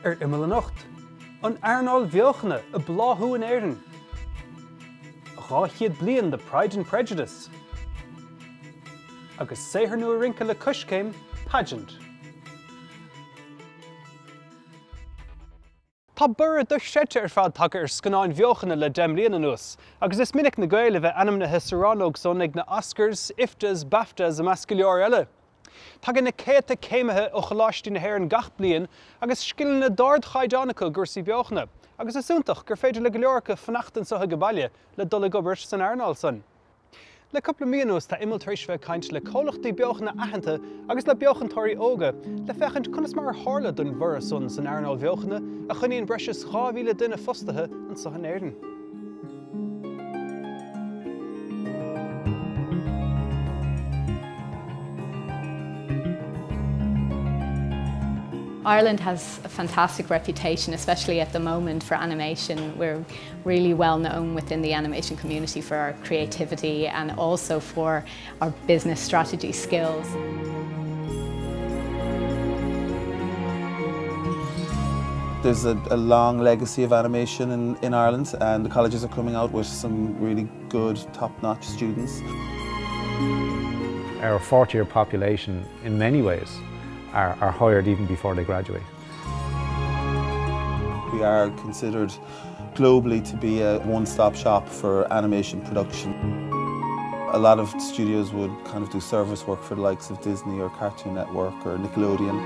Imeall anocht. An Imeall bheochana a bláthú in Éireann. Gháchiad bliain the Pride and Prejudice. Agus séithar nua rinca le cuscéim pageant. Tá bura do séite fad take scanáin bheochana le demlíon anuas, agus is minic na Gaeilge bheith anamnathe saránog son ag na Oscars, IFTAs, BAFTAs a mascaileoir eile. Tá na céite céimethe ó choláistí na hÉireann gach bliain agus scileann na dard chaideánacha gursaí beochana, agus is súntaach gur féidir le go leorcha fanaachtain sa go baile le dul gobairt san Imeall son. Le coppla míonús tá Imeall tar éis bheith caint le cólachtaí beochana aitheanta agus le beochantóirí óga le fechant conas mar tharla don bhura son san Imeall beochana a chuiníonn breis 3,000 duine fostathe an Sochain Éireann. Ireland has a fantastic reputation, especially at the moment, for animation. We're really well known within the animation community for our creativity and also for our business strategy skills. There's a long legacy of animation in Ireland, and the colleges are coming out with some really good, top-notch students. Our fourth-year population, in many ways, are hired even before they graduate. We are considered globally to be a one-stop shop for animation production. A lot of studios would kind of do service work for the likes of Disney or Cartoon Network or Nickelodeon.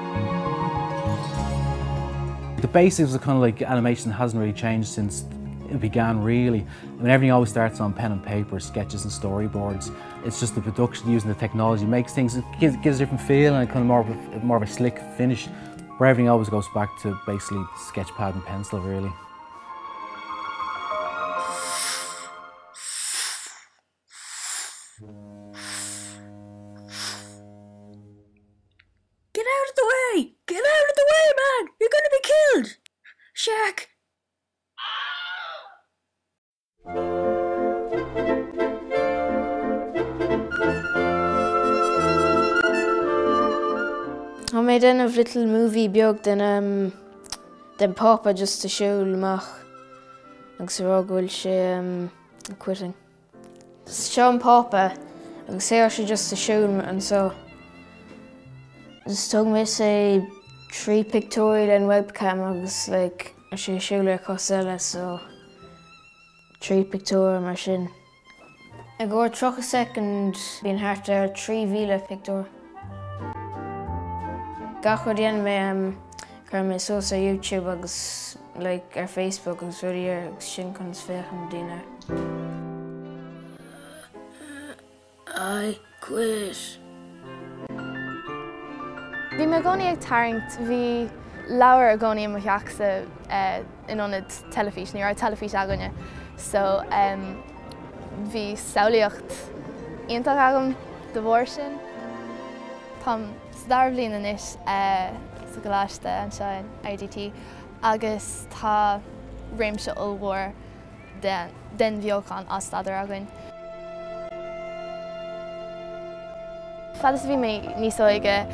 The basics of kind of like animation hasn't really changed since it began, really. I mean, everything always starts on pen and paper, sketches and storyboards. It's just the production using the technology makes things, it gives a different feel and kind of more of a slick finish, where everything always goes back to basically sketch pad and pencil, really. Get out of the way! Get out of the way, man! You're gonna be killed! Shaq! I made a little movie beag den Papa just to show Lamach. Agus rá gohfuil sé quitting. Show Papa agus sé she just to show him, and so just took me say 3 pictorial and webcam agus like she show le cosella, so 3 pictorial mar sin. I go troch a second being hard there 3 vila pictor. Gachod yen me me sosa YouTube agus like ar Facebook agus really agus sin cons fechan dina. I quit. Bhí me gcónaí ag tarraingt, bhí leabhar a gcónaí mo theachsa in onad telefís, ní ar telefís aganne. So bhí saolaíocht iontach agam de bhór sin. Tá star bliain anois sa gláiste an seo IDT agus tá réimse ullmhór den bheochán as stadar agan. Fadas bhí mé níos óige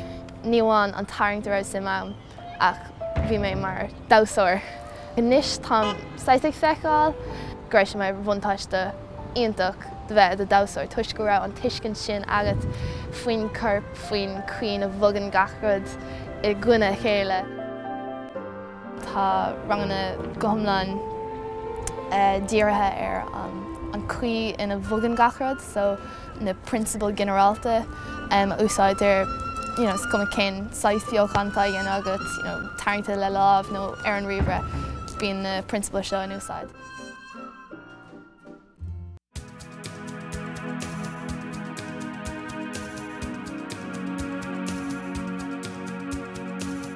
ní bháin an tarraingt ar sim am ach bhí mé mar dáúsóir. Anois tá saithigh feiceáil gréis mé bhuntáiste iontach de bheith de dáúsóir tuis go raibh an tuiscin sin agat faoin corp faoin cuioin a bhogan gachrad I gcuine chéile. Tá ranganna gomlan dírithe ar an cuí ina bhogan gachrad, so na principal generalta úsáidir scum cén 6 bheochánta dhéana agat tarraingta le lámh nó ar an ríomhre bíon na principal seo in úsáid.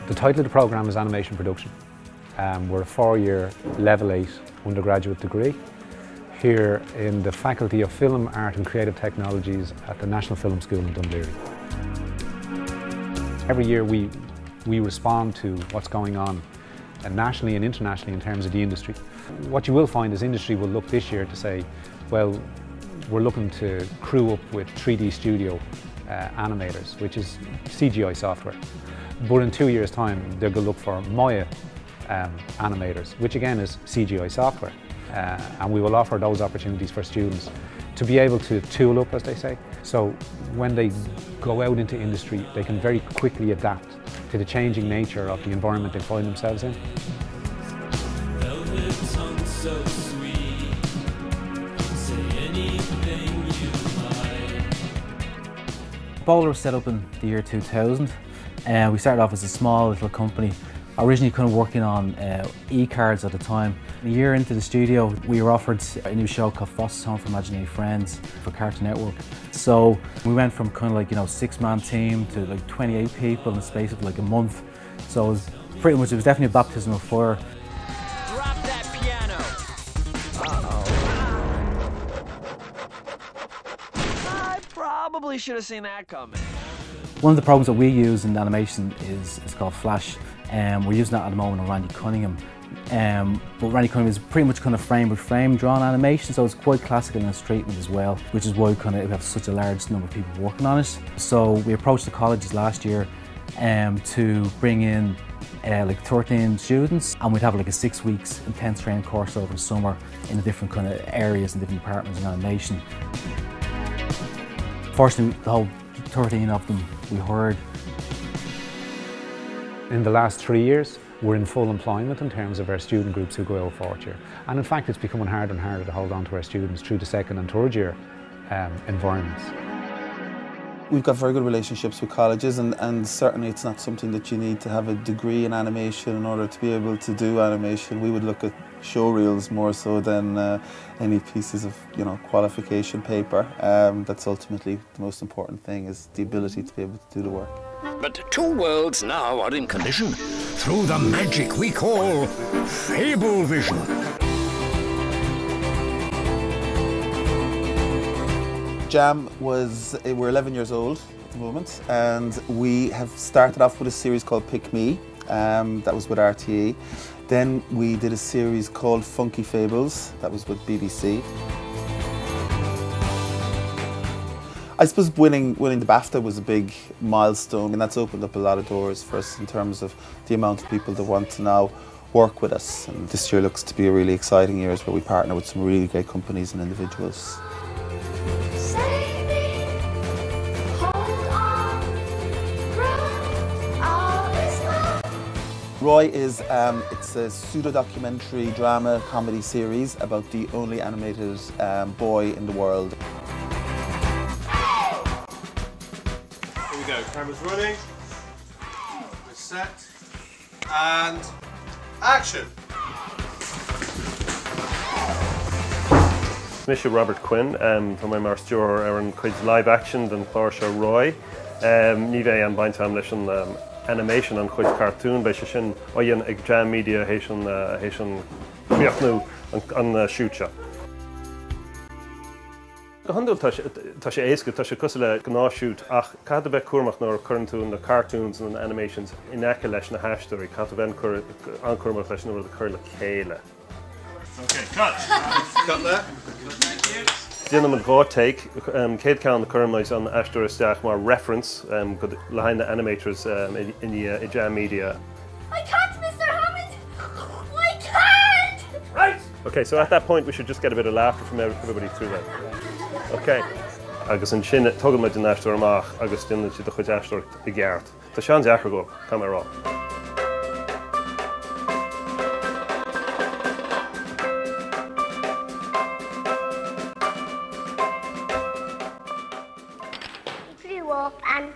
The title of the programme is Animation Production. We're a 4-year Level 8 undergraduate degree here in the Faculty of Film, Art and Creative Technologies at the National Film School in Dún Laoghaire. Every year we respond to what's going on nationally and internationally in terms of the industry. What you will find is industry will look this year to say, well, we're looking to crew up with 3D studio animators, which is CGI software. But in 2 years' time, they're going to look for Maya animators, which again is CGI software. And we will offer those opportunities for students to be able to tool up, as they say. So when they go out into industry, they can very quickly adapt to the changing nature of the environment they find themselves in. Bowler was set up in the year 2000, and we started off as a small little company, originally kind of working on e-cards at the time. A year into the studio, we were offered a new show called Foster's Home for Imaginary Friends for Cartoon Network. So we went from kind of like, 6-man team to like 28 people in the space of like a month. So it was pretty much, it was definitely a baptism of fire. Drop that piano. I probably should have seen that coming. One of the programs that we use in animation is called Flash. We're using that at the moment on Randy Cunningham. But Randy Cunningham is pretty much kind of frame-by-frame drawn animation, so it's quite classical in its treatment as well, which is why we have such a large number of people working on it. So we approached the colleges last year to bring in like 13 students, and we'd have like a 6 weeks intense training course over the summer in the different kind of areas and different departments in animation. Fortunately, the whole 13 of them we hired. In the last 3 years, we're in full employment in terms of our student groups who go out fourth year. And in fact, it's becoming harder and harder to hold on to our students through the second and third year environments. We've got very good relationships with colleges, and certainly it's not something that you need to have a degree in animation in order to be able to do animation. We would look at show reels more so than any pieces of qualification paper. That's ultimately the most important thing, is the ability to be able to do the work. But two worlds now are in collision through the magic we call Fable Vision. Jam we're 11 years old at the moment, and we have started off with a series called Pick Me, that was with RTE. Then we did a series called Funky Fables, that was with BBC. I suppose winning the BAFTA was a big milestone, and that's opened up a lot of doors for us in terms of the amount of people that want to now work with us. And this year looks to be a really exciting year where we partner with some really great companies and individuals. Roy is it's a pseudo-documentary drama comedy series about the only animated boy in the world. Here we go, camera's running, we're set, and action! Misha Robert Quinn from my Marstjór Aaron Quid's live action than Clórsha Roy. Nive and Baint Amlish animation on Quid's cartoon by Shishin Oyen Exam Media Haitian Triachnu on Shootcha. Handel tá sé éasca tá sé cosile gnáisiút ach cad bheith cuairmach nó chuireann tú na cartoons and animations in aice leis na haisteoirí cad bheith ancuairmach leis nó chur le chéile. Okay, cut. Cut there. Thank you. Dinam an gá take céad ceann na cuairmais an aisteoir isteach mar reference go lehain na animators in the Jam Media. I can't, Mr. Hammond! I can't! Right! Okay, so at that point we should just get a bit of laughter from everybody through that. Okay. Agus an sin tugad me den aisteoir amach agus duine si do chuid aisteoir I gceart. Tá sean deachar go, come rá. He grew up and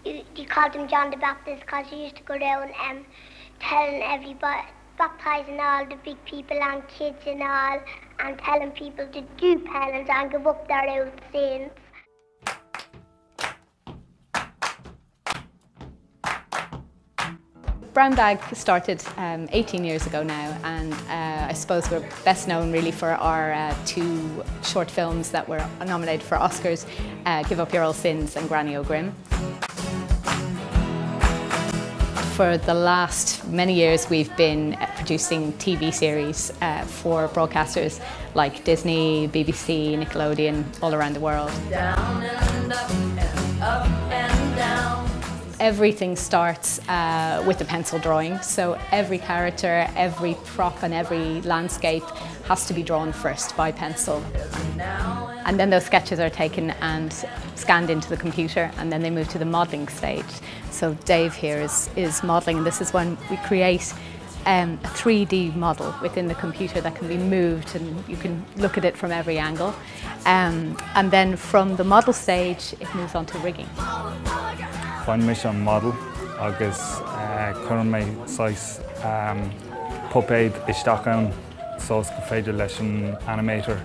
you called him John the Baptist because he used to go around telling everybody, baptising all the big people and kids and all, and telling people to do penance and give up their old sins. Brown Bag started 18 years ago now, and I suppose we're best known really for our two short films that were nominated for Oscars, Give Up Your Old Sins and Granny O'Grim. For the last many years we've been producing TV series for broadcasters like Disney, BBC, Nickelodeon, all around the world. Down and up and up and down. everything starts with a pencil drawing. So every character, every prop and every landscape has to be drawn first by pencil. And then those sketches are taken and scanned into the computer, and then they move to the modelling stage. So Dave here is modelling, and this is when we create a 3D model within the computer that can be moved, and you can look at it from every angle. And then from the model stage, it moves on to rigging. Fáin mis an model agus chuireann mé sais puppéid isteach ann sós go féidir leis an animator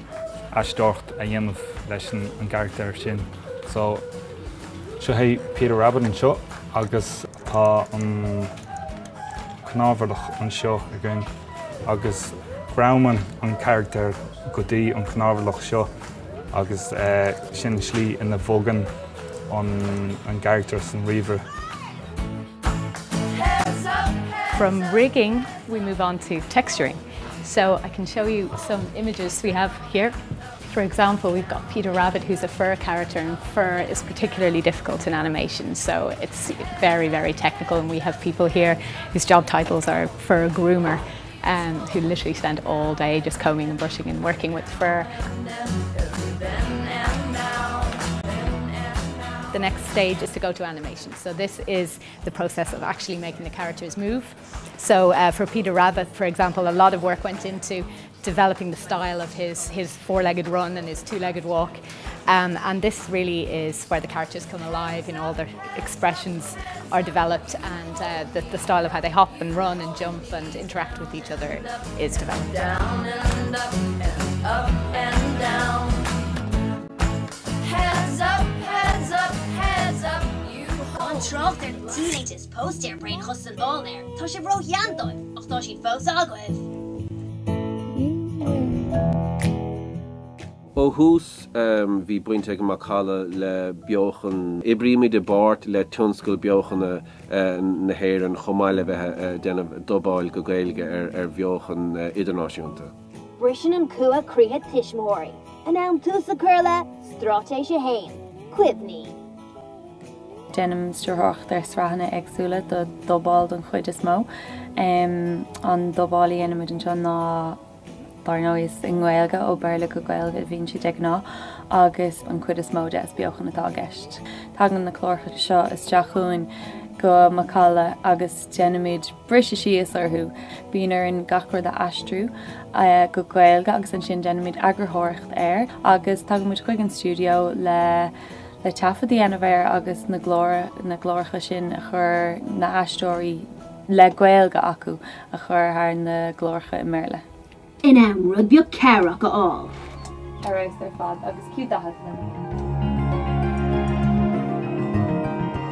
aisteocht a dhéanamh leis an character sin. So seo é Peter Rabbit an seo, agus tá an cnábharlach an seo a gin, agus Grauman an character go dtí an cnábharlach seo, agus sin slí ina bhogan on characters and river. From rigging, we move on to texturing. So I can show you some images we have here. For example, we've got Peter Rabbit, who's a fur character, and fur is particularly difficult in animation, so it's very, very technical, and we have people here whose job titles are fur groomer, who literally spend all day just combing and brushing and working with fur. The next stage is to go to animation. So this is the process of actually making the characters move. So for Peter Rabbit, for example, a lot of work went into developing the style of his four-legged run and his two-legged walk. And this really is where the characters come alive, you know, all their expressions are developed, and the style of how they hop and run and jump and interact with each other is developed. Down and up and up and down. Heads up, heads up, heads up. You hold. Troch der teenagers post their brain hustle all there. Tosha bro yandoy. Och toshi folks agwef. Ó hús bhí buinte go machala le beochan ibrimi de bart le tionscail beochanna na héir an chomáile bheithe déanamh dobáil go gaeilge ar beochan idirnáisiúnta. Brishin an cua críthe tishmóri. An am tús a curla, stráte sé hain. Quibní. Déanam stúrthach ar srahanna agsúla do dobáil don chuid is mó. An dobálaí anamid an seo ná Barnois in Gaelga ó Berla go Gaelga bhíonn si ag ná, agus an cuid is mó de is beochan atá gceist. Tagan na clórcha seo is teachúin go macala agus déanamid brise síos orthú, bíonn ar an gachar de astrú go Gaelga agus an sin déanamid agrathireacht air, agus tagamid chuig an stúdio le taifidí anamhéir agus na glórcha sin a chur na astróí le Gaelga acu a chur thar na glórcha in Merle. In am rud beag cearach all. Arrows their fad agus cute that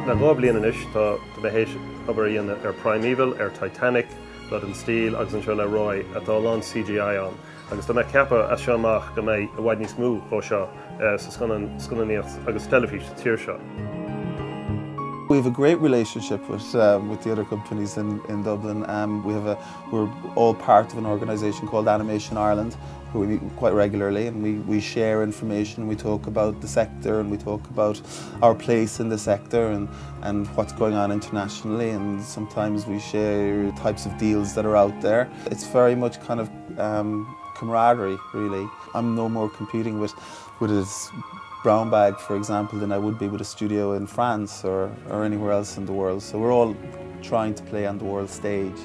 Na gobli in ish tá behéis aber in Primeval, Titanic, Blood and Steel, agus an seo le Roy atá lán CGI an. Agus tá me ceapa a seoach go mé a bhaid níos mú ó seo sa scunaníocht agus telefís tíir seo. We have a great relationship with the other companies in Dublin. We're all part of an organisation called Animation Ireland, who we meet quite regularly, and we share information. We talk about the sector, and we talk about our place in the sector and what's going on internationally, and sometimes we share types of deals that are out there. It's very much kind of camaraderie, really. I'm no more competing with his brown bag, for example, than I would be with a studio in France or anywhere else in the world. So we're all trying to play on the world stage.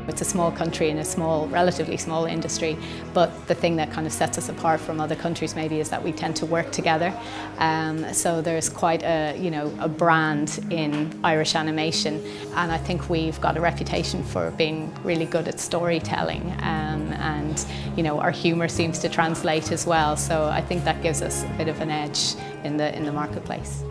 It's a small country and a relatively small industry, but the thing that kind of sets us apart from other countries maybe is that we tend to work together. So there's quite a brand in Irish animation, and I think we've got a reputation for being really good at storytelling, and our humour seems to translate as well. So I think that gives us a bit of an edge in the marketplace.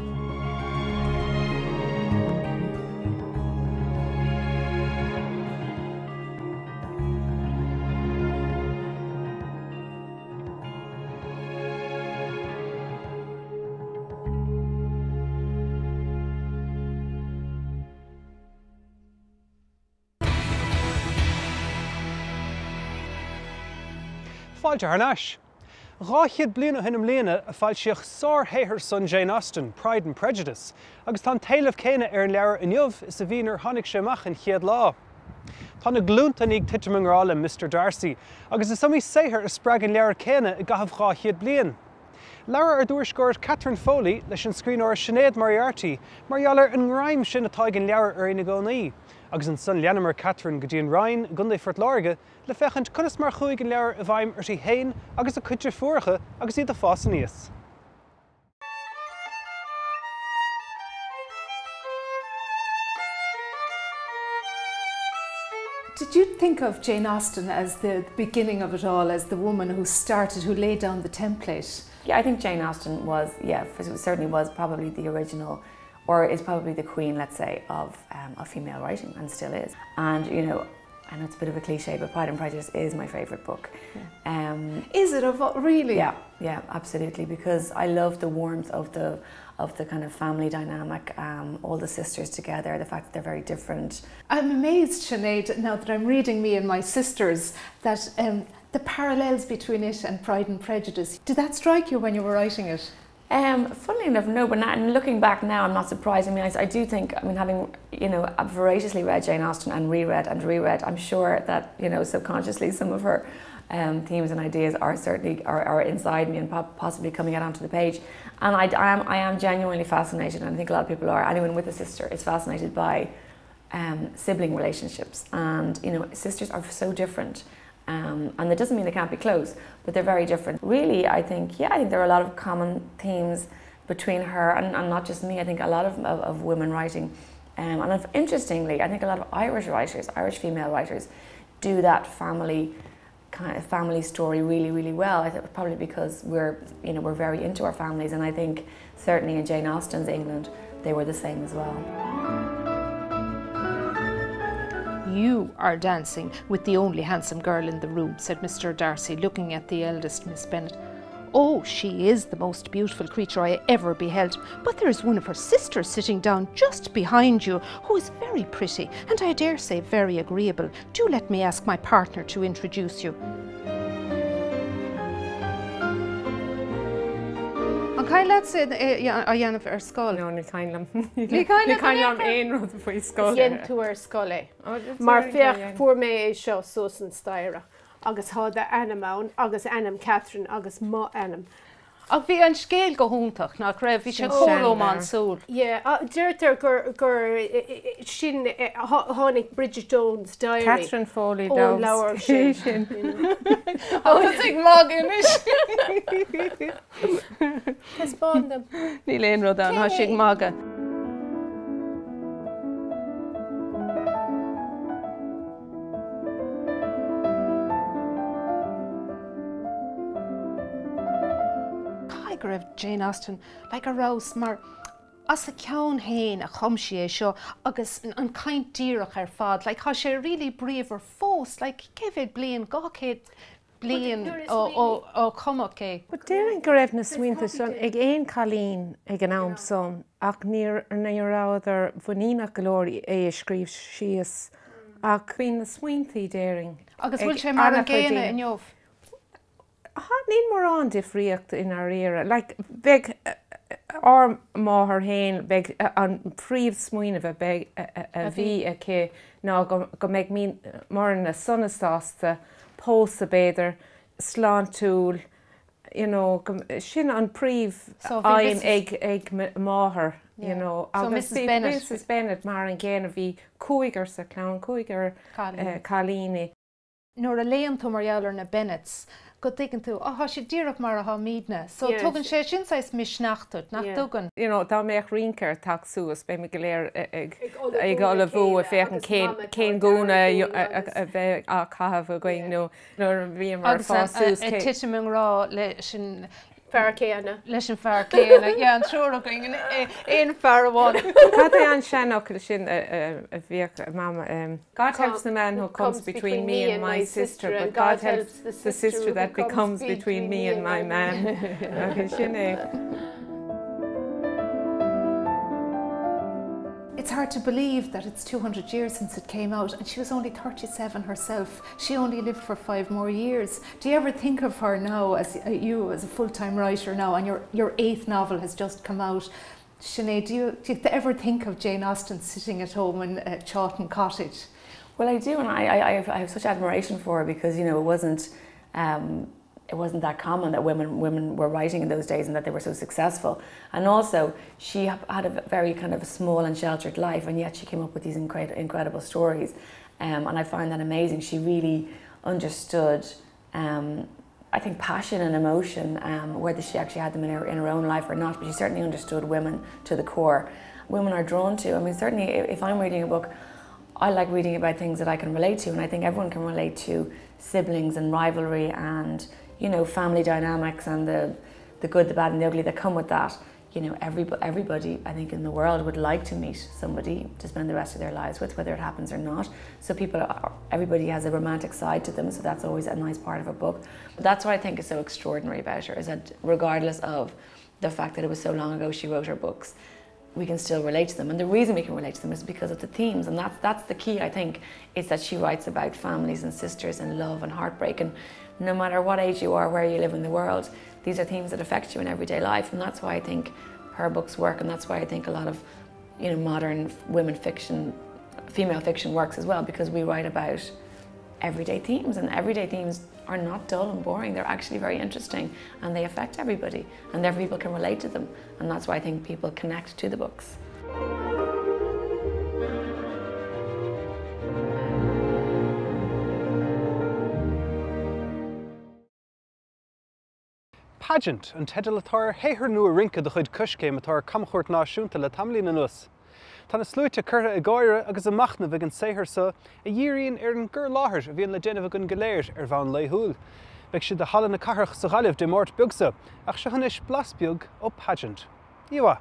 Fáilte Harnash. Ráchiad bliana hinam léana a fáil seach sár héithir son Jane Austen, Pride and Prejudice, agus tá taobh céine ar an leabhar inniuh is a bhíonar tháinig sé amach an chiad lá. Tá na glúnta ag tiitimerála Mr. Darcy, agus is samí séithir is spreag an leabhar céine I gahabh ráchiad blian. Leabhar ar dúirscóir Catherine Foley leis an scríbhneoir Sinead Moriarty, mar gheallar an ráim sin atá ag an leabhar ar ina gcónaí. Agus an son leanamar Catherine go dtí an Rhein gundé fort láirge le fechant chunas mar chuig an leabhar a bhaim ar tí hain agus a cuide fuarcha agus iad a fása níos. Did you think of Jane Austen as the beginning of it all, as the woman who started, who laid down the template? Yeah, I think Jane Austen was, certainly was probably the original, or is probably the queen, let's say, of female writing, and still is. And, you know, I know it's a bit of a cliche, but Pride and Prejudice is my favourite book. Yeah. Is it? Really? Yeah, absolutely, because I love the warmth of the kind of family dynamic, all the sisters together, the fact that they're very different. I'm amazed, Sinead, now that I'm reading Me and My Sisters, that the parallels between it and Pride and Prejudice. Did that strike you when you were writing it? Funnily enough, no, but and looking back now, I'm not surprised. I mean, I do think, I mean, having, you know, voraciously read Jane Austen and reread, I'm sure that, you know, subconsciously some of her themes and ideas are certainly are inside me and possibly coming out onto the page. And I am genuinely fascinated, and I think a lot of people are. Anyone with a sister is fascinated by sibling relationships, and you know, sisters are so different. And that doesn't mean they can't be close, but they're very different. Really, I think there are a lot of common themes between her and not just me. I think a lot of women writing, and interestingly, I think a lot of Irish writers, Irish female writers, do that family story really, really well. I think probably because we're very into our families, and I think certainly in Jane Austen's England, they were the same as well. You are dancing with the only handsome girl in the room, said Mr. Darcy, looking at the eldest Miss Bennet. Oh, she is the most beautiful creature I ever beheld, but there is one of her sisters sitting down just behind you, who is very pretty, and I dare say very agreeable. Do let me ask my partner to introduce you. Cael let's say a dhéanamh ar scoil. No, ní cailm. Ní cailm aon rud faoi scoil. Gin tú ar scoile. Mar feach fuair mé é seo Susan Styra, agus háda Anamán, agus Anam Catherine, agus má Anam. Ach bhí an scéal go húntaach nach raibh bhí sé chomhlómán súl. Deirtar gur sin tháinig Bridget Jones' Diary. Catherine Foley ó leabhar sin. Agus ag mag inis. Is bondam. Ní léon rud an, has ag maga. Of Jane Austen, like a rose, mar as a ceann hain a chumsí é seo agus an caint díreach ar fad, like how she really brave ar fós, like céfid blian, gacéid blian ó cumach é. But déireann go raibh na suínta sin ag éon chalín ag an am son, ach níor ráidir bhuinína golóirí é a scríb síos, ach bhín na suíntaí déireann. Agus bhfuil sé mar an géine inniuh. Níl mar an difríocht in our éire. Like, big ar máthar hain, big an príomh smuoine bheith a bhí a cé ná go méid mí mar na sunnasásta pósta béidir slán túl, you know, sin an príomh aim ag máthar, you know. So Mrs. Bennet mar an ggéanamh bhí cúigar sa clán, cúigar chalíní. Nuair a léon tú mar eabhar na Bennets, go dtí tú, há sé díreach mar a mídne. So tugann sé sin sais misneachtút nach tugann. You know, dá méach rincar tak suas be me goléir ag gála bhú a féchan cén gúna a bheith a cahabh a going nó bhí mar fásús. Agus tiitiming rá sin Fearcéanna. Leis an fearcéanna, an trúach éon fearháin. Cad é an seanach sin a bhíoh mama. God helps the man who comes between me and my sister, but God helps the sister that becomes between me and my man. It's hard to believe that it's 200 years since it came out, and she was only 37 herself. She only lived for 5 more years. Do you ever think of her now as you as a full-time writer now, and your 8th novel has just come out? Sinead, do you ever think of Jane Austen sitting at home in Chawton Cottage? Well, I do, and I have such admiration for her because, you know, it wasn't that common that women were writing in those days and that they were so successful. And also, she had a very kind of small and sheltered life, and yet she came up with these incredible stories. And I find that amazing. She really understood, I think, passion and emotion, whether she actually had them in her own life or not, but she certainly understood women to the core. Women are drawn to, I mean, certainly if I'm reading a book, I like reading about things that I can relate to, and I think everyone can relate to siblings and rivalry and, you know, family dynamics and the good, the bad and the ugly that come with that. You know, everybody, I think, in the world would like to meet somebody to spend the rest of their lives with, whether it happens or not. So everybody has a romantic side to them, so that's always a nice part of a book. But that's what I think is so extraordinary about her, is that regardless of the fact that it was so long ago she wrote her books, we can still relate to them. And the reason we can relate to them is because of the themes, and that's the key, I think, is that she writes about families and sisters and love and heartbreak, and no matter what age you are, where you live in the world, these are themes that affect you in everyday life, and that's why I think her books work, and that's why I think a lot of, you know, modern women fiction, female fiction works as well, because we write about everyday themes, and everyday themes are not dull and boring. They're actually very interesting, and they affect everybody, and therefore people can relate to them, and that's why I think people connect to the books. Pageant an tedal atá héithir nua rinca de chuid cuscéim atá camchúirt náisiúnta le tamlín na nus. Tá na slúite curtha i gáire agus a machna bheith an saothar sa a dhíríonn ar an gur láthir a bhíonn le déanamh gon goléir ar bhain leithúil. Bheadh siad de hallan na cathrach sa ghailibh de mórt beagsa ach se hanis blas beag ó pageant. Iwa.